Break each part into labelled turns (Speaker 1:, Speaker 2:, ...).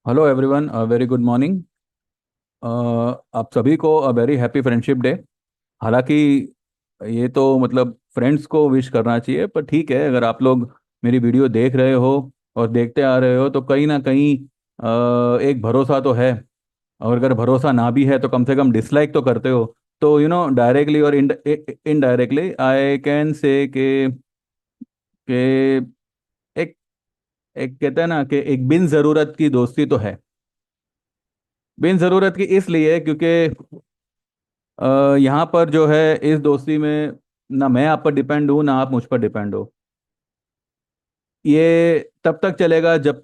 Speaker 1: Hello everyone, very good morning. आप सभी को a very happy friendship day. हालांकि ये तो मतलब फ्रेंड्स को विश करना चाहिए, पर ठीक है, अगर आप लोग मेरी वीडियो देख रहे हो और देखते आ रहे हो तो कहीं ना कहीं एक भरोसा तो है। और अगर भरोसा ना भी है तो कम से कम डिसलाइक तो करते हो। तो डायरेक्टली और इनडायरेक्टली आई कैन से कि एक एक कहते हैं ना कि एक बिन ज़रूरत की दोस्ती तो है। बिन ज़रूरत की इसलिए क्योंकि यहाँ पर जो है, इस दोस्ती में ना मैं आप पर डिपेंड हूँ ना आप मुझ पर डिपेंड हो। ये तब तक चलेगा जब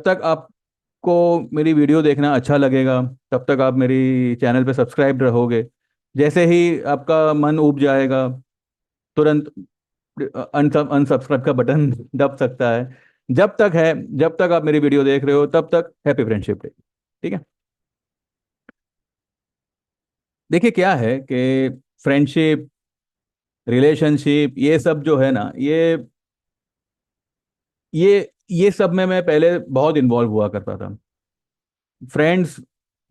Speaker 1: तक आपको मेरी वीडियो देखना अच्छा लगेगा। तब तक आप मेरी चैनल पे सब्सक्राइब रहोगे। जैसे ही आपका मन उब जाएगा, तुरंत अनसब्सक्राइब का बटन दब सकता है। जब तक आप मेरी वीडियो देख रहे हो तब तक हैप्पी फ्रेंडशिप डे। ठीक है। देखिए क्या है कि फ्रेंडशिप, रिलेशनशिप, ये सब जो है ना, ये सब में मैं पहले बहुत इन्वॉल्व हुआ करता था। फ्रेंड्स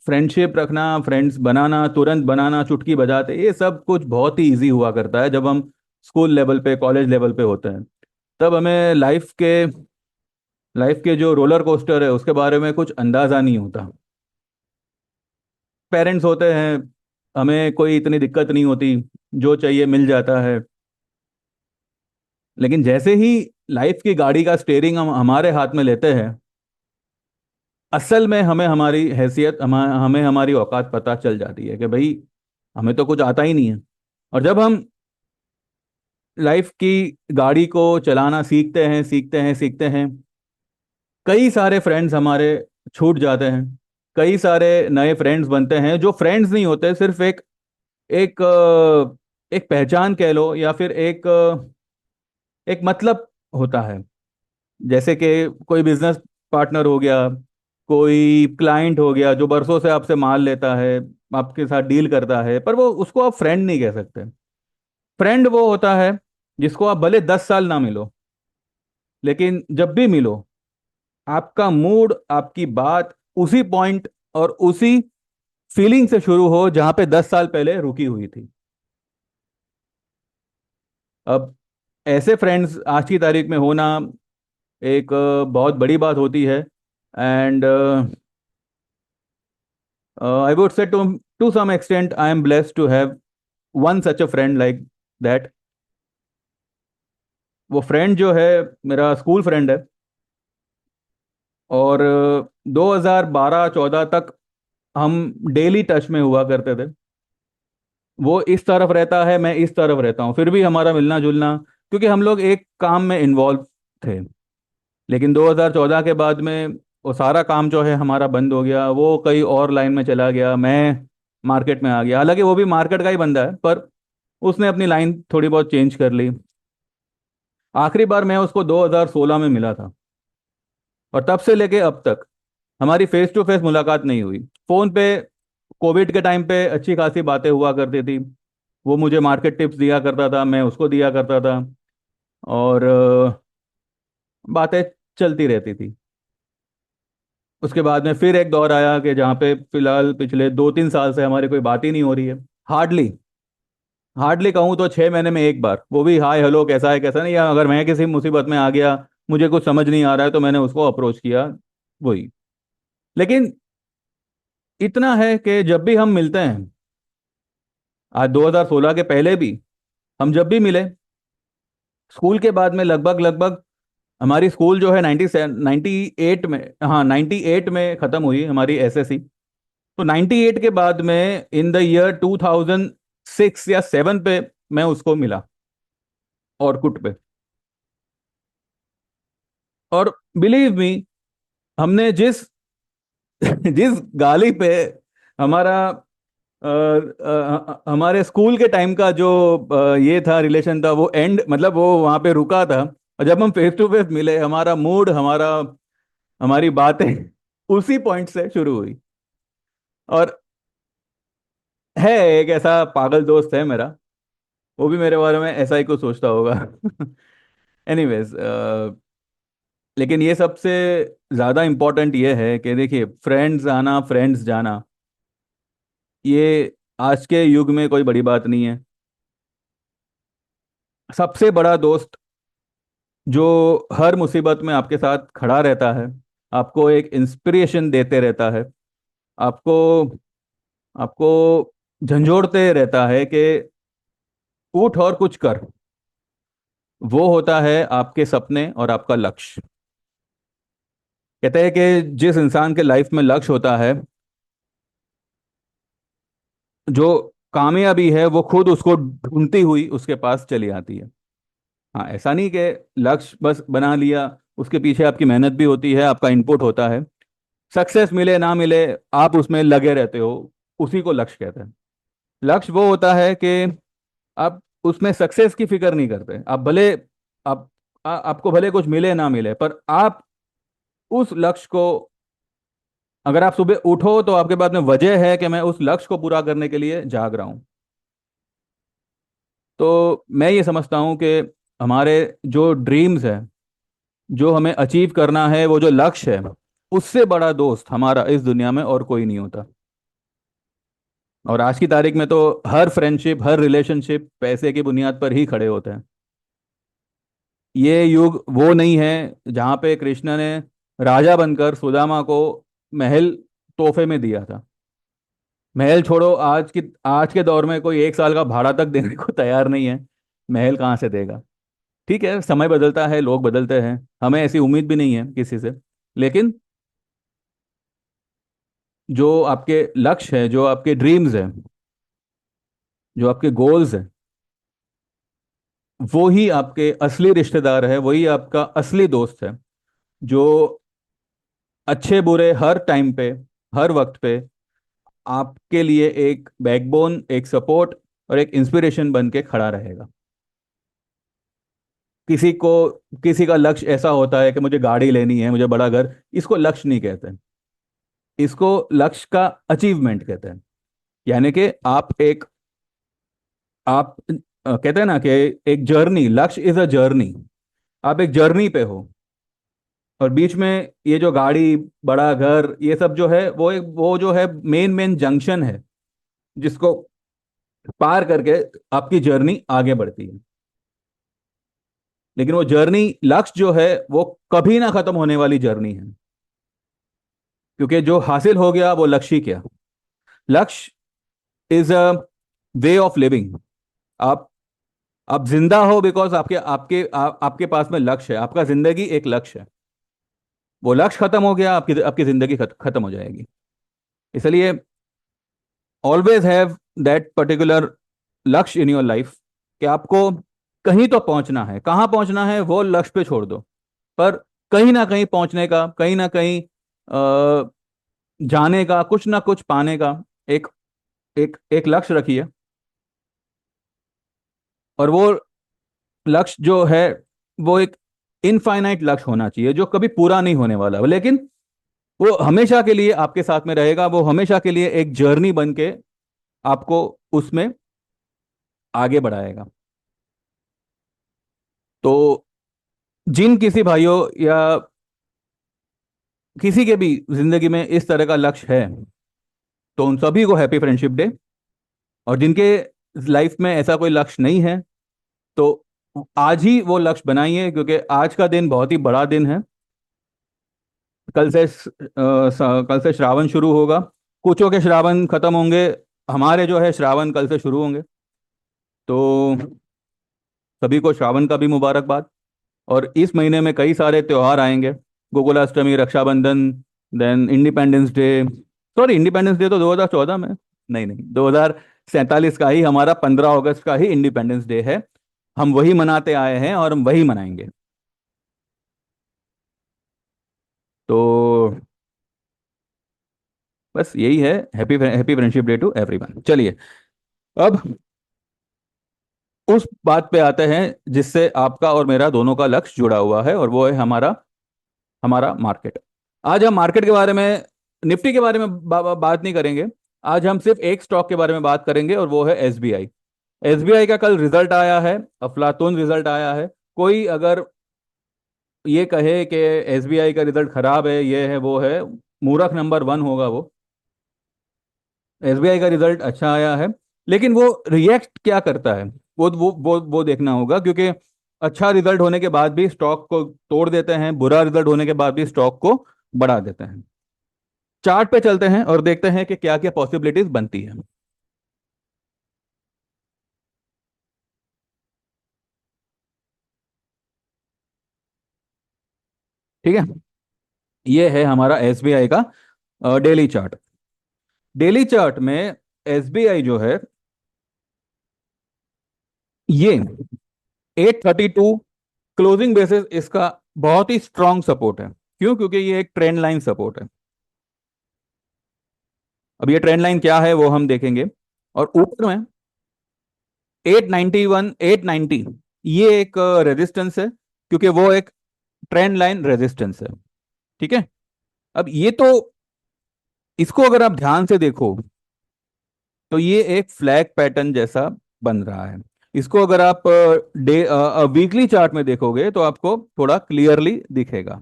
Speaker 1: फ्रेंडशिप रखना, फ्रेंड्स बनाना, तुरंत बनाना, चुटकी बजाते, ये सब कुछ बहुत ही इजी हुआ करता है जब हम स्कूल लेवल पे, कॉलेज लेवल पे होते हैं। तब हमें लाइफ के जो रोलर कोस्टर है उसके बारे में कुछ अंदाजा नहीं होता। पेरेंट्स होते हैं, हमें कोई इतनी दिक्कत नहीं होती, जो चाहिए मिल जाता है। लेकिन जैसे ही लाइफ की गाड़ी का स्टेयरिंग हम हमारे हाथ में लेते हैं, असल में हमें हमारी हैसियत, हमें हमारी औकात पता चल जाती है कि भाई हमें तो कुछ आता ही नहीं है। और जब हम लाइफ की गाड़ी को चलाना सीखते हैं, सीखते हैं, सीखते हैं, कई सारे फ्रेंड्स हमारे छूट जाते हैं। कई सारे नए फ्रेंड्स बनते हैं जो फ्रेंड्स नहीं होते, सिर्फ एक एक पहचान कह लो, या फिर एक मतलब होता है। जैसे कि कोई बिजनेस पार्टनर हो गया, कोई क्लाइंट हो गया जो बरसों से आपसे माल लेता है, आपके साथ डील करता है, पर वो उसको आप फ्रेंड नहीं कह सकते। फ्रेंड वो होता है जिसको आप भले 10 साल ना मिलो, लेकिन जब भी मिलो, आपका मूड, आपकी बात उसी पॉइंट और उसी फीलिंग से शुरू हो जहां पे 10 साल पहले रुकी हुई थी। अब ऐसे फ्रेंड्स आज की तारीख में होना एक बहुत बड़ी बात होती है। And I would say to some extent I am blessed to have one such a friend like that. वो फ्रेंड जो है मेरा स्कूल फ्रेंड है। और 2012-14 तक हम डेली टच में हुआ करते थे। वो इस तरफ रहता है, मैं इस तरफ रहता हूँ, फिर भी हमारा मिलना जुलना, क्योंकि हम लोग एक काम में इन्वॉल्व थे। लेकिन 2014 के बाद में वो सारा काम जो है हमारा बंद हो गया। वो कहीं और लाइन में चला गया, मैं मार्केट में आ गया। हालांकि वो भी मार्केट का ही बंदा है, पर उसने अपनी लाइन थोड़ी बहुत चेंज कर ली। आखिरी बार मैं उसको 2016 में मिला था, और तब से लेके अब तक हमारी फेस टू फेस मुलाकात नहीं हुई। फोन पे कोविड के टाइम पे अच्छी खासी बातें हुआ करती थी। वो मुझे मार्केट टिप्स दिया करता था, मैं उसको दिया करता था। और बातें चलती रहती थी। उसके बाद में फिर एक दौर आया कि जहाँ पे फिलहाल पिछले 2-3 साल से हमारी कोई बात ही नहीं हो रही है। हार्डली हार्डली कहूँ तो 6 महीने में एक बार, वो भी हाय हेलो, कैसा है कैसा नहीं, या अगर मैं किसी मुसीबत में आ गया, मुझे कुछ समझ नहीं आ रहा है, तो मैंने उसको अप्रोच किया, वही। लेकिन इतना है कि जब भी हम मिलते हैं, आज 2016 के पहले भी, हम जब भी मिले स्कूल के बाद में, लगभग लगभग हमारी स्कूल जो है 98 में, हाँ 98 में ख़त्म हुई हमारी एसएससी। तो 98 के बाद में इन द ईयर 2006 या 7 पे मैं उसको मिला, ऑर्कुट पे। और बिलीव मी, हमने जिस जिस गाली पे हमारा हमारे स्कूल के टाइम का जो ये था, रिलेशन था, वो एंड मतलब वो वहां पे रुका था। और जब हम फेस टू फेस मिले, हमारा मूड, हमारी बातें उसी पॉइंट से शुरू हुई। और है एक ऐसा पागल दोस्त है मेरा, वो भी मेरे बारे में ऐसा ही कुछ सोचता होगा। एनीवेज, लेकिन ये सबसे ज़्यादा इम्पोर्टेंट ये है कि देखिए, फ्रेंड्स आना फ्रेंड्स जाना, ये आज के युग में कोई बड़ी बात नहीं है। सबसे बड़ा दोस्त जो हर मुसीबत में आपके साथ खड़ा रहता है, आपको एक इंस्पिरेशन देते रहता है, आपको आपको झंझोड़ते रहता है कि उठ और कुछ कर, वो होता है आपके सपने और आपका लक्ष्य। कहते हैं कि जिस इंसान के लाइफ में लक्ष्य होता है, जो कामयाबी है वो खुद उसको ढूंढती हुई उसके पास चली आती है। हाँ, ऐसा नहीं कि लक्ष्य बस बना लिया, उसके पीछे आपकी मेहनत भी होती है, आपका इनपुट होता है। सक्सेस मिले ना मिले, आप उसमें लगे रहते हो, उसी को लक्ष्य कहते हैं। लक्ष्य वो होता है कि आप उसमें सक्सेस की फिक्र नहीं करते। आप भले आपको भले कुछ मिले ना मिले, पर आप उस लक्ष्य को, अगर आप सुबह उठो तो आपके पास में वजह है कि मैं उस लक्ष्य को पूरा करने के लिए जाग रहा हूं। तो मैं ये समझता हूं कि हमारे जो ड्रीम्स है, जो हमें अचीव करना है, वो जो लक्ष्य है, उससे बड़ा दोस्त हमारा इस दुनिया में और कोई नहीं होता। और आज की तारीख में तो हर फ्रेंडशिप, हर रिलेशनशिप पैसे की बुनियाद पर ही खड़े होते हैं। ये युग वो नहीं है जहाँ पे कृष्ण ने राजा बनकर सुदामा को महल तोहफे में दिया था। महल छोड़ो, आज के दौर में कोई 1 साल का भाड़ा तक देने को तैयार नहीं है। महल कहाँ से देगा? ठीक है, समय बदलता है, लोग बदलते हैं, हमें ऐसी उम्मीद भी नहीं है किसी से। लेकिन जो आपके लक्ष्य है, जो आपके ड्रीम्स है, जो आपके गोल्स है, वो ही आपके असली रिश्तेदार है, वही आपका असली दोस्त है, जो अच्छे बुरे हर टाइम पे, हर वक्त पे आपके लिए एक बैकबोन, एक सपोर्ट और एक इंस्पिरेशन बन के खड़ा रहेगा। किसी को किसी का लक्ष्य ऐसा होता है कि मुझे गाड़ी लेनी है, मुझे बड़ा घर, इसको लक्ष्य नहीं कहते। इसको लक्ष्य का अचीवमेंट कहते हैं। यानी कि आप कहते हैं ना कि एक जर्नी, लक्ष्य इज अ जर्नी। आप एक जर्नी पे हो, और बीच में ये जो गाड़ी, बड़ा घर, ये सब जो है, वो जो है मेन मेन जंक्शन है, जिसको पार करके आपकी जर्नी आगे बढ़ती है। लेकिन वो जर्नी, लक्ष्य जो है, वो कभी ना खत्म होने वाली जर्नी है। क्योंकि जो हासिल हो गया वो लक्ष्य ही क्या। लक्ष्य is a way of living. आप आप जिंदा हो बिकॉज आपके पास में लक्ष्य है। आपका जिंदगी एक लक्ष्य है। वो लक्ष्य खत्म हो गया, आपकी आपकी जिंदगी खत्म हो जाएगी। इसलिए ऑलवेज हैव दैट पर्टिकुलर लक्ष्य इन योर लाइफ, कि आपको कहीं तो पहुंचना है। कहाँ पहुंचना है वो लक्ष्य पे छोड़ दो, पर कहीं ना कहीं पहुंचने का, कहीं ना कहीं जाने का, कुछ ना कुछ पाने का एक एक एक लक्ष्य रखिए। और वो लक्ष्य जो है, वो एक इनफाइनाइट लक्ष्य होना चाहिए, जो कभी पूरा नहीं होने वाला, लेकिन वो हमेशा के लिए आपके साथ में रहेगा। वो हमेशा के लिए एक जर्नी बन के आपको उसमें आगे बढ़ाएगा। तो जिन किसी भाइयों या किसी के भी जिंदगी में इस तरह का लक्ष्य है, तो उन सभी को हैप्पी फ्रेंडशिप डे। और जिनके लाइफ में ऐसा कोई लक्ष्य नहीं है, तो आज ही वो लक्ष्य बनाइए, क्योंकि आज का दिन बहुत ही बड़ा दिन है। कल से श्रावण शुरू होगा। कुछों के श्रावण खत्म होंगे, हमारे जो है श्रावण कल से शुरू होंगे। तो सभी को श्रावण का भी मुबारकबाद। और इस महीने में कई सारे त्योहार आएंगे। Gokulashtami, Rakshabandhan, then Independence Day. Sorry, Independence Day तो 2014 में, नहीं नहीं, 2047 का ही, हमारा 15 अगस्त का ही इंडिपेंडेंस डे है। हम वही मनाते आए हैं और हम वही मनाएंगे। तो बस यही है। Happy happy friendship day to everyone. चलिए, अब उस बात पे आते हैं जिससे आपका और मेरा दोनों का लक्ष्य जुड़ा हुआ है, और वो है हमारा हमारा मार्केट। आज हम मार्केट के बारे में, निफ्टी के बारे में बात नहीं करेंगे। आज हम सिर्फ एक स्टॉक के बारे में बात करेंगे, और वो है एसबीआई। एसबीआई का कल रिजल्ट आया है, अफलातून रिजल्ट आया है। कोई अगर ये कहे कि एसबीआई का रिजल्ट खराब है, ये है वो है, मूर्ख नंबर वन होगा वो। एसबीआई का रिजल्ट अच्छा आया है, लेकिन वो रिएक्ट क्या करता है, वो देखना होगा, क्योंकि अच्छा रिजल्ट होने के बाद भी स्टॉक को तोड़ देते हैं, बुरा रिजल्ट होने के बाद भी स्टॉक को बढ़ा देते हैं। चार्ट पे चलते हैं और देखते हैं कि क्या क्या पॉसिबिलिटीज बनती है। ठीक है, ये है हमारा एसबीआई का डेली चार्ट। डेली चार्ट में एसबीआई जो है, ये 832 क्लोजिंग बेसिस इसका बहुत ही स्ट्रांग सपोर्ट है। क्यों? क्योंकि ये एक ट्रेंड लाइन सपोर्ट है। अब ये ट्रेंड लाइन क्या है वो हम देखेंगे। और ऊपर में 891 890, ये एक रेजिस्टेंस है, क्योंकि वो एक ट्रेंड लाइन रेजिस्टेंस है। ठीक है। अब ये तो, इसको अगर आप ध्यान से देखो तो ये एक फ्लैग पैटर्न जैसा बन रहा है। इसको अगर आप डे वीकली चार्ट में देखोगे तो आपको थोड़ा क्लियरली दिखेगा।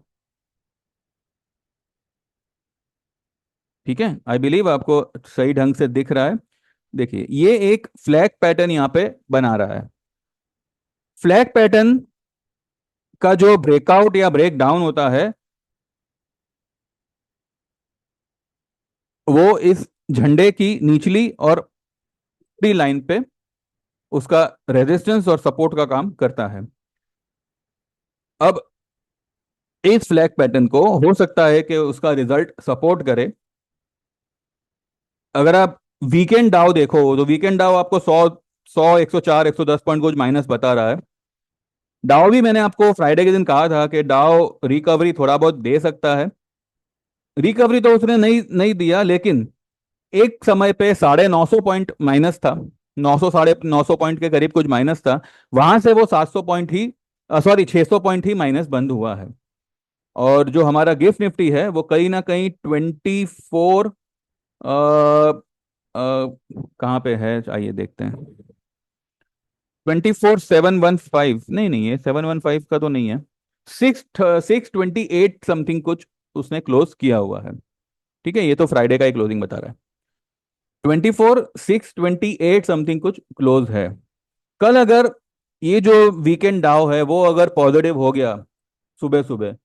Speaker 1: ठीक है, आई बिलीव आपको सही ढंग से दिख रहा है। देखिए, ये एक फ्लैग पैटर्न यहाँ पे बना रहा है। फ्लैग पैटर्न का जो ब्रेकआउट या ब्रेक डाउन होता है, वो इस झंडे की निचली और ऊपरी लाइन पे उसका रेजिस्टेंस और सपोर्ट का काम करता है। अब इस फ्लैग पैटर्न को हो सकता है कि उसका रिजल्ट सपोर्ट करे। अगर आप वीकेंड डाउ देखो तो वीकेंड डाउ आपको 100 104 110 पॉइंट कुछ माइनस बता रहा है। डाउ भी मैंने आपको फ्राइडे के दिन कहा था कि डाउ रिकवरी थोड़ा बहुत दे सकता है। रिकवरी तो उसने नहीं नहीं दिया, लेकिन एक समय पे 950 पॉइंट माइनस था। 900 950 पॉइंट के करीब कुछ माइनस था। वहां से वो 700 पॉइंट ही, सॉरी 600 पॉइंट ही माइनस बंद हुआ है। और जो हमारा गिफ्ट निफ्टी है वो कहीं ना कहीं 24, कहाँ पे है आइए देखते हैं। 24715, नहीं नहीं, ये 715 का तो नहीं है। 628 समथिंग कुछ उसने क्लोज किया हुआ है। ठीक है, ये तो फ्राइडे का ही क्लोजिंग बता रहा है। 24628 समथिंग कुछ क्लोज है। कल अगर ये जो वीकेंड डाउ है वो अगर पॉजिटिव हो गया सुबह सुबह,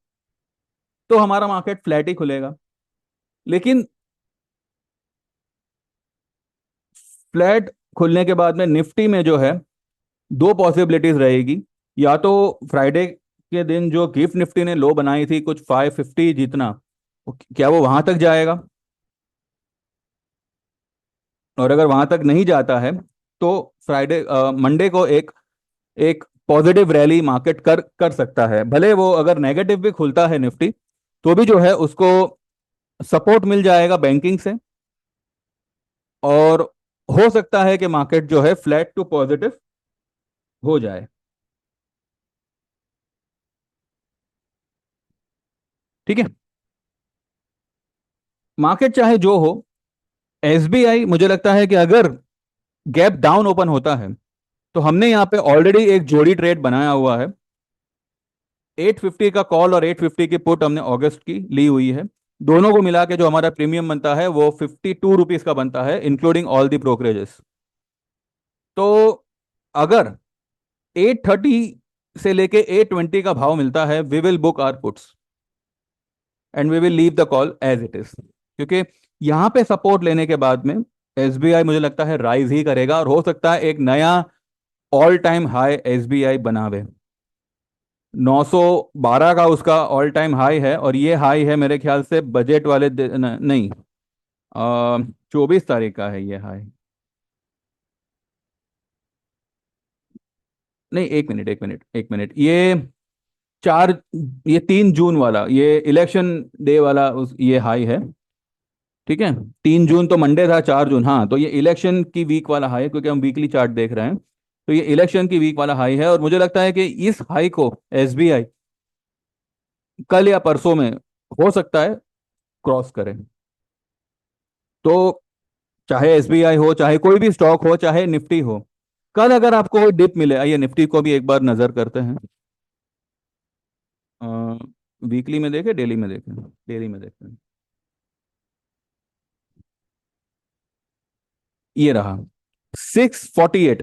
Speaker 1: तो हमारा मार्केट फ्लैट ही खुलेगा। लेकिन फ्लैट खुलने के बाद में निफ्टी में जो है, दो पॉसिबिलिटीज रहेगी। या तो फ्राइडे के दिन जो गिफ्ट निफ्टी ने लो बनाई थी कुछ 550 जितना, क्या वो वहां तक जाएगा? और अगर वहां तक नहीं जाता है तो फ्राइडे मंडे को एक एक पॉजिटिव रैली मार्केट कर कर सकता है। भले वो अगर नेगेटिव भी खुलता है निफ्टी, तो भी जो है उसको सपोर्ट मिल जाएगा बैंकिंग से। और हो सकता है कि मार्केट जो है फ्लैट टू पॉजिटिव हो जाए। ठीक है, मार्केट चाहे जो हो, एसबीआई मुझे लगता है कि अगर गैप डाउन ओपन होता है, तो हमने यहाँ पे ऑलरेडी एक जोड़ी ट्रेड बनाया हुआ है। 850 का कॉल और 850 की पुट हमने अगस्त की ली हुई है। दोनों को मिला के जो हमारा प्रीमियम बनता है वो 52 रुपीज का बनता है, इंक्लूडिंग ऑल दी ब्रोकरेजेस। तो अगर 830 से लेके 820 का भाव मिलता है, we will book our puts and we will leave the call as it is. क्योंकि यहाँ पे सपोर्ट लेने के बाद में एसबीआई मुझे लगता है राइज ही करेगा, और हो सकता है एक नया ऑल टाइम हाई एसबीआई बनावे। 912 का उसका ऑल टाइम हाई है, और ये हाई है मेरे ख्याल से बजट वाले नहीं, 24 तारीख का है ये हाई। नहीं, एक मिनट एक मिनट एक मिनट, चार ये 3 जून वाला, ये इलेक्शन डे वाला ये हाई है। ठीक है, 3 जून तो मंडे था, 4 जून, हाँ, तो ये इलेक्शन की वीक वाला हाई है, क्योंकि हम वीकली चार्ट देख रहे हैं। तो ये इलेक्शन की वीक वाला हाई है, और मुझे लगता है कि इस हाई को एसबीआई कल या परसों में हो सकता है क्रॉस करे। तो चाहे एसबीआई हो, चाहे कोई भी स्टॉक हो, चाहे निफ्टी हो, कल अगर आपको कोई डिप मिले, आइए निफ्टी को भी एक बार नजर करते हैं। वीकली में देखे, डेली में देखे? डेली में देखे। ये रहा 648,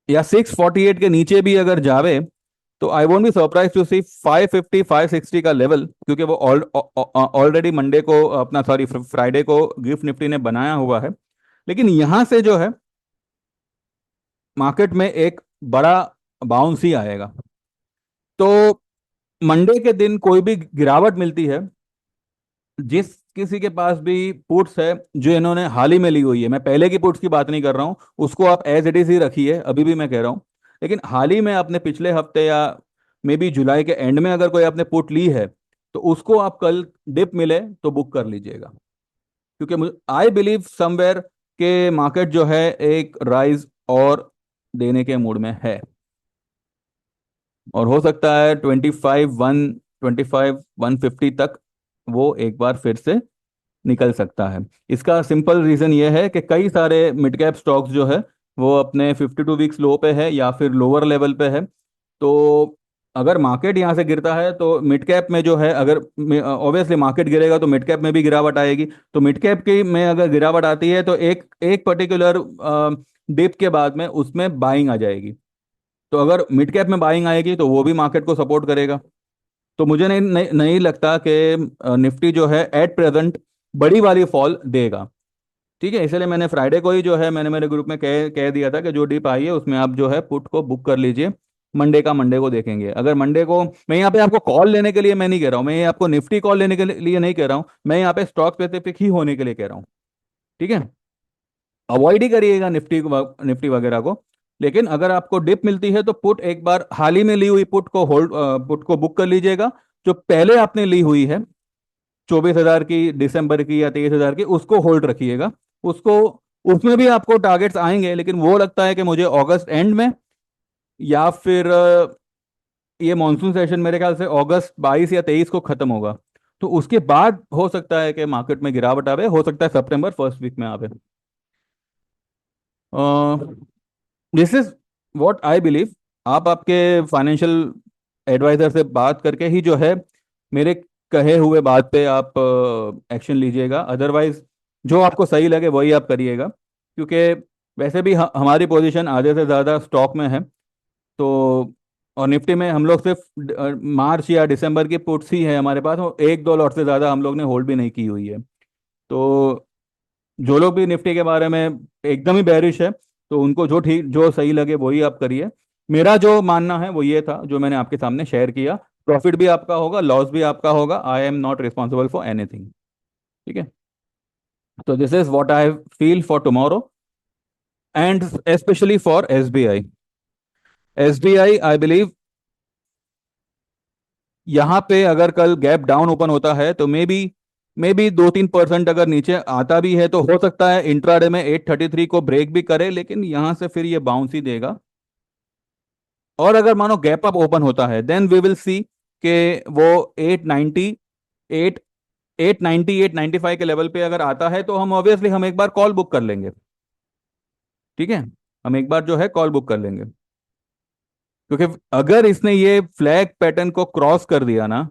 Speaker 1: या 648 के नीचे भी अगर जावे तो I won't be surprise to see 550 560 का लेवल, क्योंकि वो ऑलरेडी मंडे को अपना, सॉरी फ्राइडे को गिफ्ट निफ्टी ने बनाया हुआ है। लेकिन यहां से जो है मार्केट में एक बड़ा बाउंस ही आएगा। तो मंडे के दिन कोई भी गिरावट मिलती है, जिस किसी के पास भी पुट्स है जो इन्होंने हाल ही में ली हुई है, मैं पहले की पुट्स की बात नहीं कर रहा हूं, उसको आप एज इट इज ही रखिए, अभी भी मैं कह रहा हूं। लेकिन हाल ही में अपने पिछले हफ्ते या मे बी जुलाई के एंड में अगर कोई आपने पुट ली है, तो उसको आप कल डिप मिले तो बुक कर लीजिएगा। क्योंकि मुझे आई बिलीव समवेयर के मार्केट जो है एक राइज और देने के मूड में है। और हो सकता है 25 1 तक वो एक बार फिर से निकल सकता है। इसका सिंपल रीजन ये है कि कई सारे मिड कैप स्टॉक्स जो है वो अपने 52 वीक्स लो पे है या फिर लोअर लेवल पे है। तो अगर मार्केट यहाँ से गिरता है तो मिड कैप में जो है, अगर ऑब्वियसली मार्केट गिरेगा तो मिड कैप में भी गिरावट आएगी, तो मिड कैप की में अगर गिरावट आती है तो एक एक पर्टिकुलर डिप के बाद में उसमें बाइंग आ जाएगी। तो अगर मिड कैप में बाइंग आएगी तो वो भी मार्केट को सपोर्ट करेगा। तो मुझे नहीं लगता कि निफ्टी जो है एट प्रेजेंट बड़ी वाली फॉल देगा। ठीक है, इसलिए मैंने फ्राइडे को ही जो है मैंने मेरे ग्रुप में कह दिया था कि जो डिप आई है उसमें आप जो है पुट को बुक कर लीजिए। मंडे का मंडे को देखेंगे। अगर मंडे को, मैं यहाँ पे आपको कॉल लेने के लिए मैं नहीं कह रहा हूँ, मैं ये आपको निफ्टी कॉल लेने के लिए नहीं कह रहा हूँ, मैं यहाँ पे स्टॉक स्पेसिफिक ही होने के लिए कह रहा हूँ। ठीक है, अवॉइड ही करिएगा निफ्टी वगैरह को। लेकिन अगर आपको डिप मिलती है तो पुट एक बार हाल ही में ली हुई पुट को होल्ड, पुट को बुक कर लीजिएगा। जो पहले आपने ली हुई है 24,000 की, दिसंबर की या 23,000 की, उसको होल्ड रखिएगा। उसको, उसमें भी आपको टारगेट्स आएंगे, लेकिन वो लगता है कि मुझे अगस्त एंड में या फिर ये मॉनसून सेशन मेरे ख्याल से अगस्त 22 या 23 को खत्म होगा। तो उसके बाद हो सकता है कि मार्केट में गिरावट आवे, हो सकता है सितंबर फर्स्ट वीक में आवे। This is what I believe. आप आपके फाइनेंशियल एडवाइजर से बात करके ही जो है मेरे कहे हुए बात पे आप एक्शन लीजिएगा। अदरवाइज जो आपको सही लगे वही आप करिएगा, क्योंकि वैसे भी हमारी पोजीशन आधे से ज़्यादा स्टॉक में है। तो और निफ्टी में हम लोग सिर्फ मार्च या दिसंबर की पुट्स ही है हमारे पास, और एक दो लॉट से ज़्यादा हम लोग ने होल्ड भी नहीं की हुई है। तो जो लोग भी निफ्टी के बारे में एकदम ही बेरिश है, तो उनको जो ठीक जो सही लगे वही आप करिए। मेरा जो मानना है वो ये था जो मैंने आपके सामने शेयर किया। प्रॉफिट भी आपका होगा, लॉस भी आपका होगा, I am not responsible for anything. ठीक है, तो this is what I feel for tomorrow, and specially for SBI. SBI I believe यहाँ पे अगर कल गैप डाउन ओपन होता है तो मे बी 2-3% अगर नीचे आता भी है तो हो सकता है इंट्राडे में 833 को ब्रेक भी करे, लेकिन यहां से फिर ये बाउंस ही देगा। और अगर मानो गैप अप ओपन होता है देन वी विल सी कि वो 890, 8 890 895 के लेवल पे अगर आता है तो हम ऑब्वियसली हम एक बार कॉल बुक कर लेंगे। ठीक है, हम एक बार जो है कॉल बुक कर लेंगे, क्योंकि अगर इसने ये फ्लैग पैटर्न को क्रॉस कर दिया ना,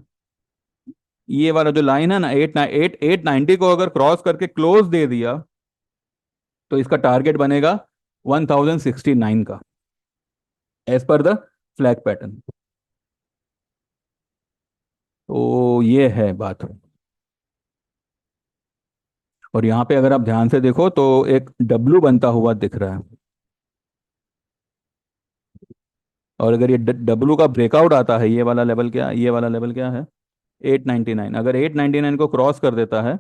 Speaker 1: ये वाला जो लाइन है ना 890 को अगर क्रॉस करके क्लोज दे दिया, तो इसका टारगेट बनेगा 1069 का, as per the flag pattern. तो ये है बात। और यहाँ पे अगर आप ध्यान से देखो तो एक डब्लू बनता हुआ दिख रहा है। और अगर ये डब्लू का ब्रेकआउट आता है, ये वाला लेवल क्या है, 899, अगर 899 को क्रॉस कर देता है,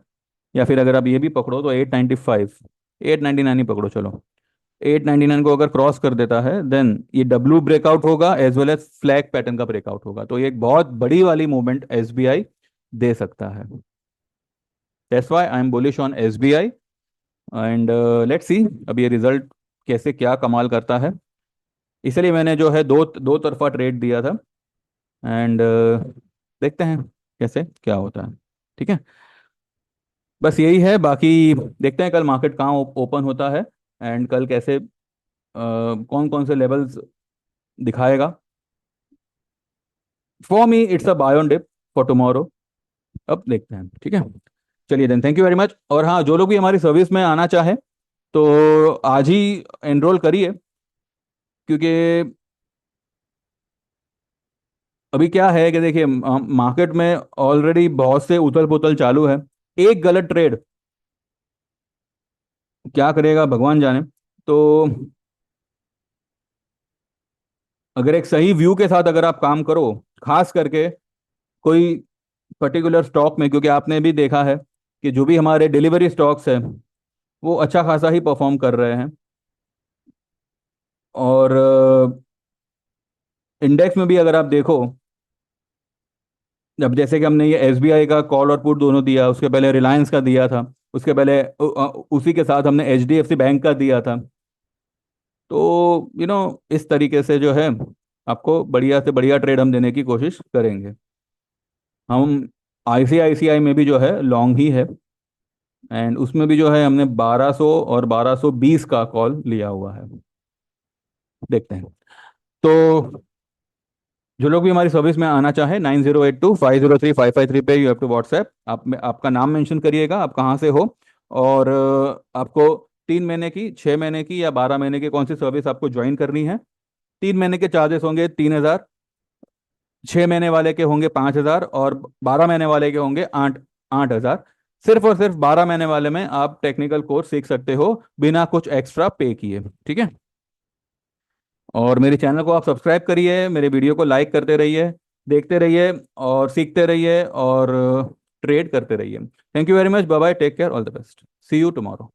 Speaker 1: या फिर अगर आप ये भी पकड़ो तो 895, 899 ही पकड़ो चलो, 899 को अगर क्रॉस कर देता है देन ये डब्लू ब्रेकआउट होगा as well as flag pattern का ब्रेकआउट होगा। तो ये एक बहुत बड़ी वाली मूवमेंट एसबीआई दे सकता है। That's why I am bullish on SBI. And let's see अब ये रिजल्ट कैसे क्या कमाल करता है। इसलिए मैंने जो है दो दो तरफा ट्रेड दिया था। एंड देखते हैं कैसे क्या होता है। ठीक है, बस यही है। बाकी देखते हैं कल मार्केट कहाँ ओपन होता है, एंड कल कैसे कौन कौन से लेवल्स दिखाएगा। For me it's a buy on dip for tomorrow. अब देखते हैं, ठीक है। चलिए then, thank you very much. और हाँ, जो लोग भी हमारी सर्विस में आना चाहे तो आज ही एनरोल करिए, क्योंकि अभी क्या है कि देखिए, मार्केट में ऑलरेडी बहुत से उथल पुथल चालू है। एक गलत ट्रेड क्या करेगा भगवान जाने। तो अगर एक सही व्यू के साथ अगर आप काम करो, खास करके कोई पर्टिकुलर स्टॉक में, क्योंकि आपने भी देखा है कि जो भी हमारे डिलीवरी स्टॉक्स हैं वो अच्छा खासा ही परफॉर्म कर रहे हैं। और इंडेक्स में भी अगर आप देखो, जब जैसे कि हमने ये एसबीआई का कॉल और पुट दोनों दिया, उसके पहले रिलायंस का दिया था, उसके पहले उसी के साथ हमने एचडीएफसी बैंक का दिया था। तो इस तरीके से जो है, आपको बढ़िया से बढ़िया ट्रेड हम देने की कोशिश करेंगे। हम आईसीआईसीआई में भी जो है लॉन्ग ही है, एंड उसमें भी जो है हमने 1200 और 1220 का कॉल लिया हुआ है। देखते हैं। तो जो लोग भी हमारी सर्विस में आना चाहे, 9082503553 पे यू हैव टू व्हाट्सएप। आप में आपका नाम मेंशन करिएगा, आप कहाँ से हो, और आपको 3 महीने की, 6 महीने की या 12 महीने की कौन सी सर्विस आपको ज्वाइन करनी है। 3 महीने के चार्जेस होंगे 3,000, 6 महीने वाले के होंगे 5,000, और 12 महीने वाले के होंगे 8,000। सिर्फ और सिर्फ 12 महीने वाले में आप टेक्निकल कोर्स सीख सकते हो बिना कुछ एक्स्ट्रा पे किए, ठीक है। और मेरे चैनल को आप सब्सक्राइब करिए, मेरे वीडियो को लाइक करते रहिए, देखते रहिए और सीखते रहिए और ट्रेड करते रहिए। Thank you very much, bye bye, take care, all the best, see you tomorrow.